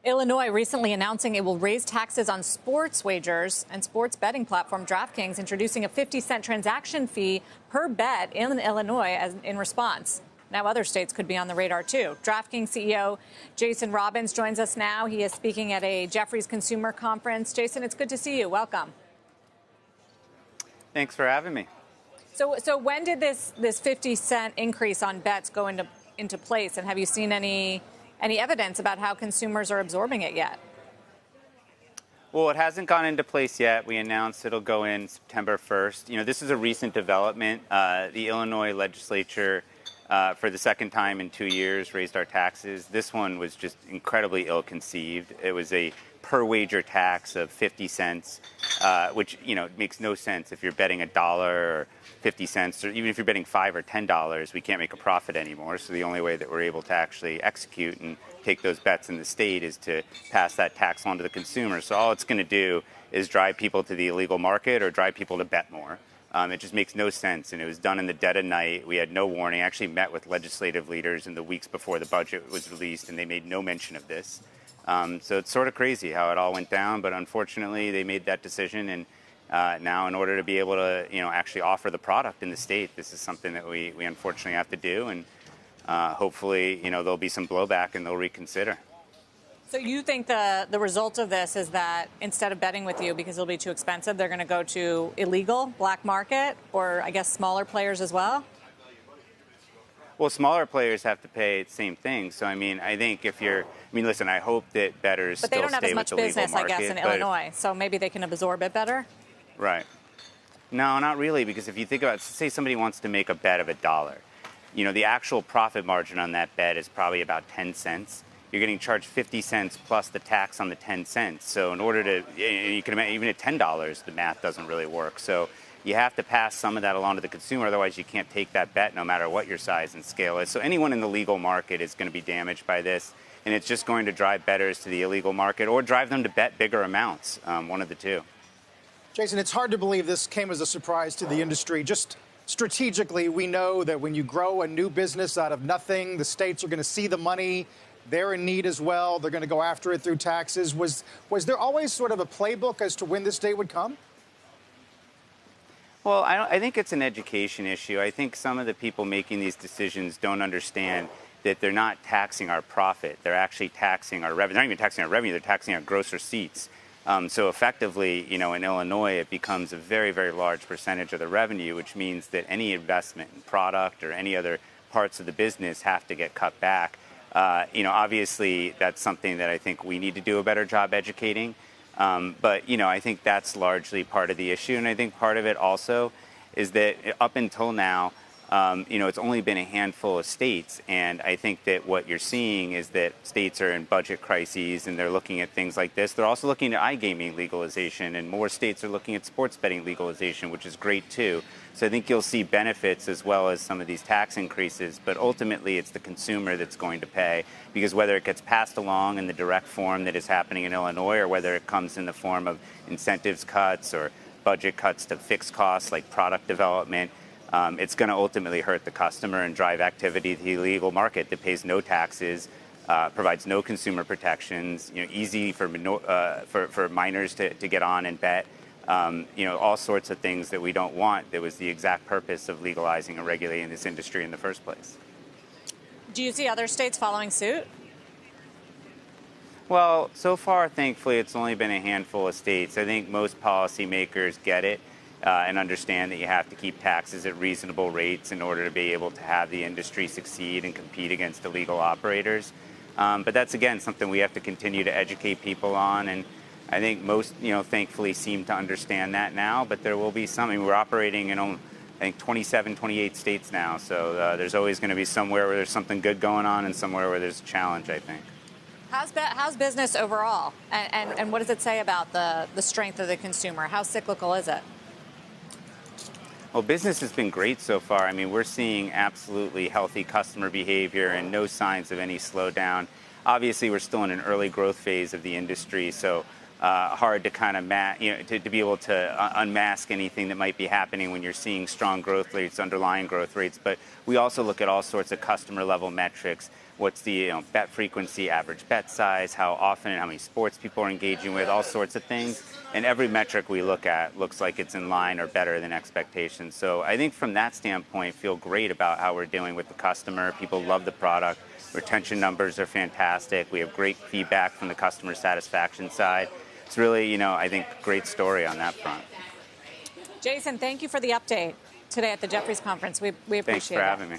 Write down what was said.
Illinois recently announcing it will raise taxes on sports wagers, and sports betting platform DraftKings introducing a 50-cent transaction fee per bet in Illinois in response. Now other states could be on the radar, too. DraftKings CEO Jason Robbins joins us now. He is speaking at a Jefferies Consumer Conference. Jason, it's good to see you. Welcome. Thanks for having me. So when did this 50-cent increase on bets go into place, and have you seen any evidence about how consumers are absorbing it yet? Well, it hasn't gone into place yet. We announced it'll go in September 1st. You know, this is a recent development. The Illinois legislature, for the second time in 2 years, raised our taxes. This one was just incredibly ill-conceived. It was a per-wager tax of 50 cents, which, you know, makes no sense. If you're betting $1 or 50 cents, or even if you're betting $5 or $10, we can't make a profit anymore. So the only way that we're able to actually execute and take those bets in the state is to pass that tax on to the consumer. So all it's going to do is drive people to the illegal market or drive people to bet more. It just makes no sense, and it was done in the dead of night. We had no warning. I actually met with legislative leaders in the weeks before the budget was released, and they made no mention of this. So it's sort of crazy how it all went down, but unfortunately they made that decision, and now in order to be able to, you know, actually offer the product in the state, this is something that we unfortunately have to do, and hopefully, you know, there'll be some blowback and they'll reconsider. So you think the result of this is that instead of betting with you because it'll be too expensive, they're going to go to illegal, black market, or I guess smaller players as well? Well, smaller players have to pay the same thing. So, I mean, I think if you're, I mean, listen, I hope that bettors still stay with the legal market. But they don't have as much business, I guess, in Illinois. So maybe they can absorb it better? Right. No, not really, because if you think about, say somebody wants to make a bet of $1, you know, the actual profit margin on that bet is probably about 10 cents. You're getting charged 50 cents plus the tax on the 10 cents. So in order to, you can imagine, even at $10, the math doesn't really work. So you have to pass some of that along to the consumer. Otherwise, you can't take that bet no matter what your size and scale is. So anyone in the legal market is going to be damaged by this. And it's just going to drive bettors to the illegal market or drive them to bet bigger amounts, one of the two. Jason, it's hard to believe this came as a surprise to the industry. Just strategically, we know that when you grow a new business out of nothing, the states are going to see the money. They're in need as well. They're going to go after it through taxes. Was there always sort of a playbook as to when this day would come? Well, I think it's an education issue. I think some of the people making these decisions don't understand that they're not taxing our profit. They're actually taxing our revenue. They're not even taxing our revenue. They're taxing our gross receipts. So effectively, you know, in Illinois, it becomes a very, very large percentage of the revenue, which means that any investment in product or any other parts of the business have to get cut back. You know, obviously, that's something that I think we need to do a better job educating. But, you know, I think that's largely part of the issue. And I think part of it also is that up until now, you know, it's only been a handful of states. And I think that what you're seeing is that states are in budget crises and they're looking at things like this. They're also looking at iGaming legalization, and more states are looking at sports betting legalization, which is great, too. So I think you'll see benefits as well as some of these tax increases. But ultimately, it's the consumer that's going to pay, because whether it gets passed along in the direct form that is happening in Illinois, or whether it comes in the form of incentives cuts or budget cuts to fixed costs like product development, it's going to ultimately hurt the customer and drive activity to the illegal market that pays no taxes, provides no consumer protections, you know, easy for minors to get on and bet, you know, all sorts of things that we don't want. That was the exact purpose of legalizing and regulating this industry in the first place. Do you see other states following suit? Well, so far, thankfully, it's only been a handful of states. I think most policymakers get it. And understand that you have to keep taxes at reasonable rates in order to be able to have the industry succeed and compete against illegal operators. But that's, again, something we have to continue to educate people on. And I think most, you know, thankfully seem to understand that now. But there will be some. I mean, we're operating in, I think, 27, 28 states now. So there's always going to be somewhere where there's something good going on and somewhere where there's a challenge, I think. How's business overall? And what does it say about the strength of the consumer? How cyclical is it? Well, business has been great so far. I mean, we're seeing absolutely healthy customer behavior and no signs of any slowdown. Obviously, we're still in an early growth phase of the industry, so hard to kind of to be able to unmask anything that might be happening when you're seeing strong growth rates, underlying growth rates. But we also look at all sorts of customer level metrics. what's the bet frequency, average bet size, how often and how many sports people are engaging with, all sorts of things. And every metric we look at looks like it's in line or better than expectations. So I think from that standpoint, feel great about how we're doing with the customer. People love the product. Retention numbers are fantastic. We have great feedback from the customer satisfaction side. It's really, I think, great story on that front. Jason, thank you for the update today at the Jefferies conference. We appreciate it. Thanks for having me.